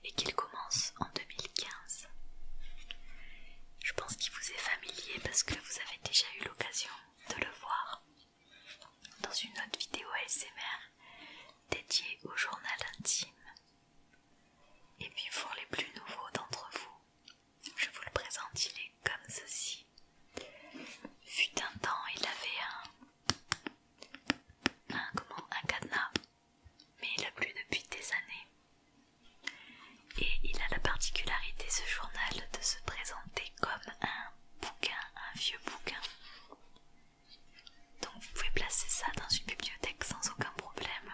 et qu'il commence en 2015. Je pense qu'il vous est familier parce que vous avez déjà eu l'occasion de le voir dans une autre vidéo ASMR dédiée au journal intime. Et puis pour les plus nouveaux d'entre vous, je vous le présente, il est comme ceci. Fut un temps, il avait un cadenas, mais il l'a plus depuis des années. Et il a la particularité, ce journal, de se présenter comme un bouquin, un vieux bouquin. Donc vous pouvez placer ça dans une bibliothèque sans aucun problème.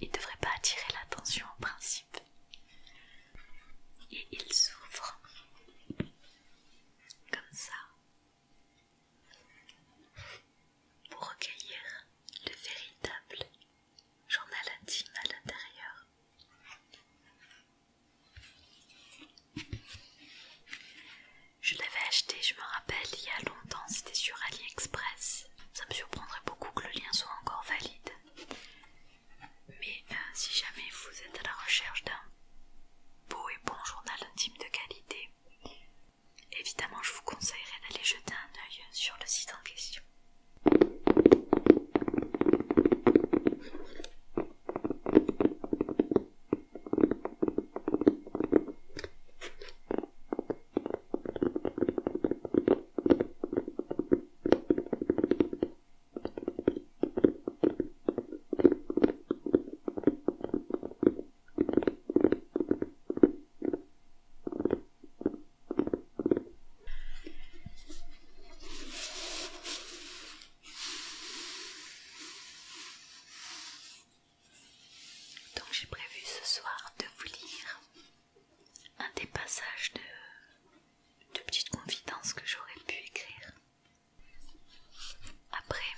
Il ne devrait pas attirer l'attention en principe. Et il s'ouvre comme ça pour recueillir le véritable journal intime à l'intérieur. Je l'avais acheté, je me rappelle, il y a longtemps, c'était sur AliExpress. Ça me surprendrait beaucoup que le lien soit encore valide. Mais si jamais vous êtes à la recherche d'un beau et bon journal intime de qualité, évidemment je vous conseillerais d'aller jeter un œil sur le site en question. Donc j'ai prévu ce soir de vous lire un des passages de petites confidences que j'aurais pu écrire. Après,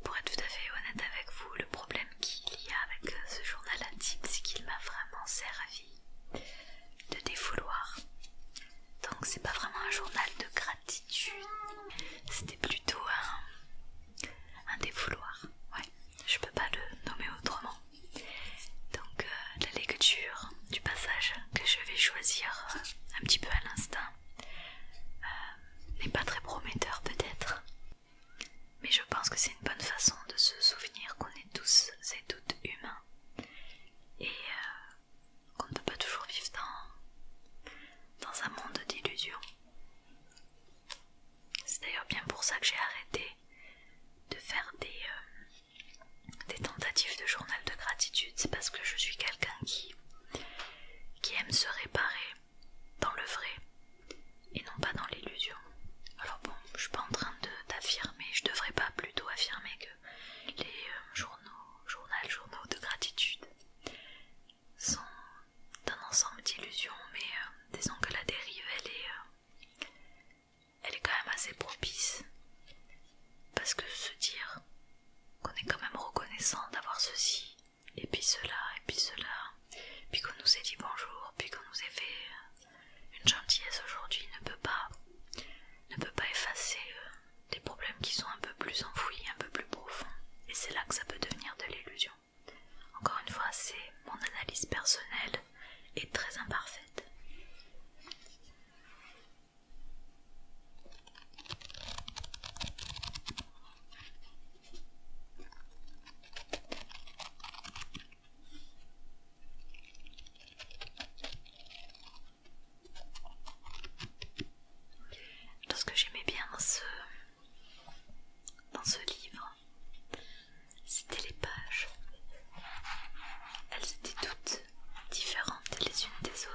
pour être tout à fait honnête avec vous, le problème qu'il y a avec ce journal intime, c'est qu'il m'a vraiment servi de défouloir. Donc c'est pas vraiment un journal de gratitude, c'était plutôt un défouloir. Ouais, je peux pas le nommer autrement. Donc la lecture du passage que je vais choisir un petit peu à l'instinct n'est pas très prometteur peut-être, mais je pense que c'est une bonne façon de se souvenir qu'on est tous et toutes humains et qu'on ne peut pas toujours vivre dans un monde d'illusions. C'est d'ailleurs bien pour ça que j'ai arrêté de faire des tentatives de journal de gratitude. C'est parce que je suis quelqu'un qui aime se réparer dans le vrai et non pas dans l'illusion. Alors bon, je suis pas en train d'affirmer, je devrais pas plutôt affirmer que les journaux de gratitude sont un ensemble d'illusions, mais disons que la dérive elle est quand même assez propice, parce que se dire qu'on est quand même reconnaissant d'avoir ceci et puis cela et puis cela, puis qu'on nous ait dit bonjour, puis qu'on nous ait fait une gentillesse aujourd'hui ne peut pas effacer des problèmes qui sont un peu plus enfouis, un peu plus profonds, et c'est là que ça peut devenir de l'illusion. Encore une fois, c'est mon analyse personnelle et très imparfaite. Ce que j'aimais bien dans ce livre, c'était les pages. Elles étaient toutes différentes les unes des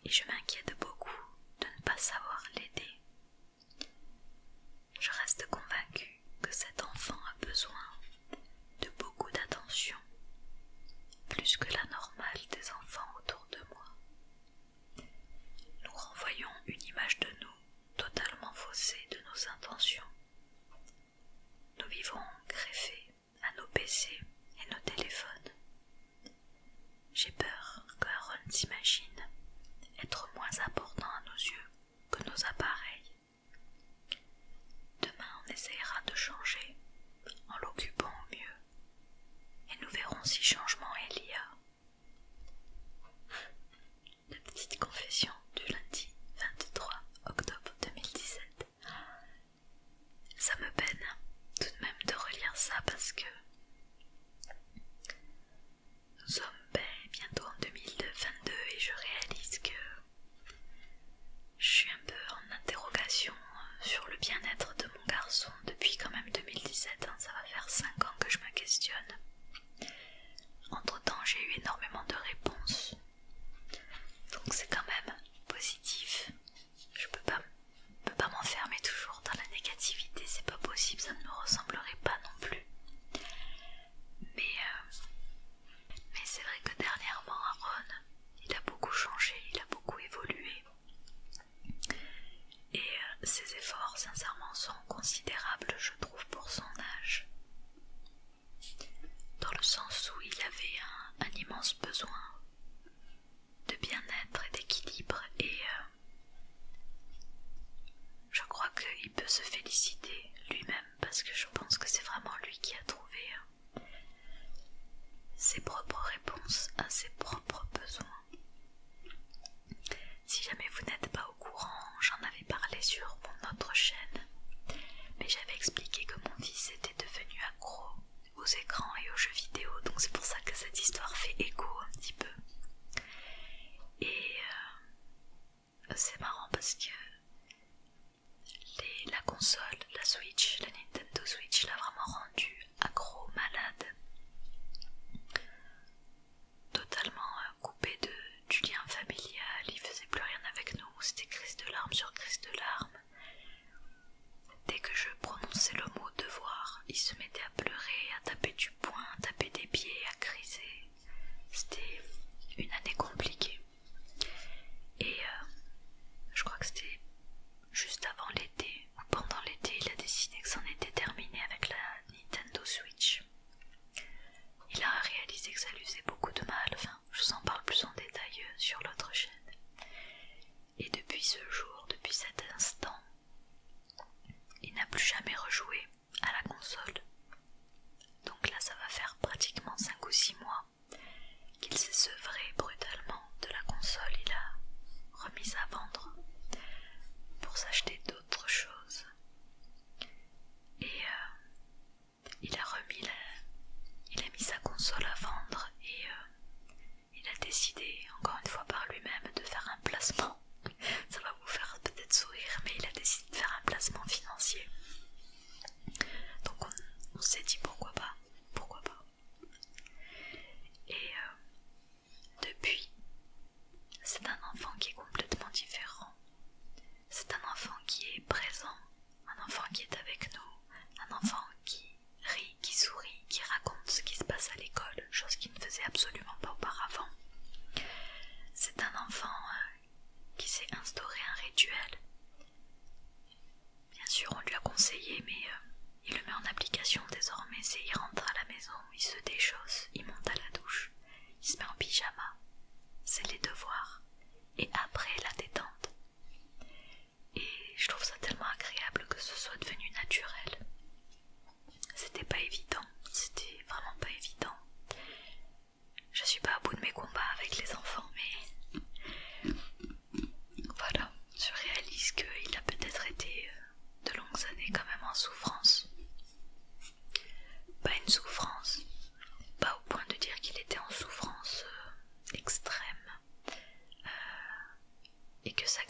et je m'inquiète beaucoup de ne pas savoir l'aider. Je reste convaincue que cet enfant a besoin de beaucoup d'attention, plus que la normale des enfants autour de moi. Nous renvoyons une image de nous totalement faussée de nos intentions. Nous vivons greffés à nos PC et nos téléphones. J'ai peur que Aaron s'imagine être moins important à nos yeux que nos appareils. Demain, on essayera de changer en l'occupant au mieux et nous verrons si changement il y a. La petite confession du lundi 23 octobre 2017. Ça me peine tout de même de relire ça parce que nous sommes bientôt en 2022 et je réalise que je suis un peu en interrogation sur le bien-être de mon garçon depuis quand même 2017, ça va faire 5 ans que je me questionne. Entre-temps, j'ai eu énormément de réponses, donc c'est quand même positif. Je peux pas m'enfermer toujours dans la négativité, c'est pas possible, ça ne me ressemblerait pas non plus. Mais c'est vrai que dernièrement, Aaron, il a beaucoup changé, il a beaucoup évolué. Et ses efforts, sincèrement, sont considérables, je trouve, pour son âge. Dans le sens où il avait un immense besoin de bien-être et d'équilibre. Et je crois qu'il peut se féliciter lui-même parce que je pense que c'est vraiment lui qui a trouvé ses propres réponses à ses propres besoins. Si jamais vous n'êtes pas au courant, j'en avais parlé sur mon autre chaîne, mais j'avais expliqué que mon fils était devenu accro aux écrans et aux jeux vidéo, donc c'est pour ça que cette histoire fait écho un petit peu. Et c'est marrant parce que la console, la Switch, la Nintendo Switch l'a vraiment rendu accro, malade, totalement coupé du lien familial, il faisait plus rien avec nous, c'était crise de larmes sur crise de larmes. Dès que je prononçais le mot devoir, il se mettait à pleurer, à taper du poing, à taper des pieds, à criser. C'était une année compliquée. Et je crois que c'était juste avant l'été, ou pendant l'été, il a décidé que c'en était terminé avec la Nintendo Switch. Il a réalisé que ça lui faisait beaucoup de mal, enfin, je vous en parle plus en détail sur l'autre chaîne. Et depuis ce jour, depuis cet instant, il n'a plus jamais rejoué à la console. Donc là, ça va faire pratiquement 5 ou 6 mois qu'il s'est sevré brutalement de la console. Il a remis à vendre pour s'acheter d'autres choses. Et il a mis sa console à vendre et il a décidé, encore une fois par lui-même, de faire un placement. Ça va vous faire peut-être sourire, mais il a décidé de faire un placement financier. Donc on s'est dit pourquoi pas. Et depuis, c'est un enfant qui est complètement différent. C'est un enfant qui est présent, un enfant qui est avec nous, un enfant qui rit, qui sourit, qui raconte ce qui se passe à l'école, chose qu'il ne faisait absolument pas auparavant. C'est un enfant qui s'est instauré un rituel. Bien sûr, on lui a conseillé, mais il le met en application désormais. C'est il rentre à la maison, il se déchausse, il monte à la douche, il se met en pyjama. C'est les devoirs. Et après, la détente. Et je trouve ça tellement agréable que ce soit devenu naturel. C'était pas évident, c'était vraiment pas évident. Je suis pas à bout de mes combats avec les enfants, mais voilà, je réalise qu'il a peut-être été de longues années quand même en souffrance. Pas une souffrance, pas au point de dire qu'il était en souffrance extrême, et que ça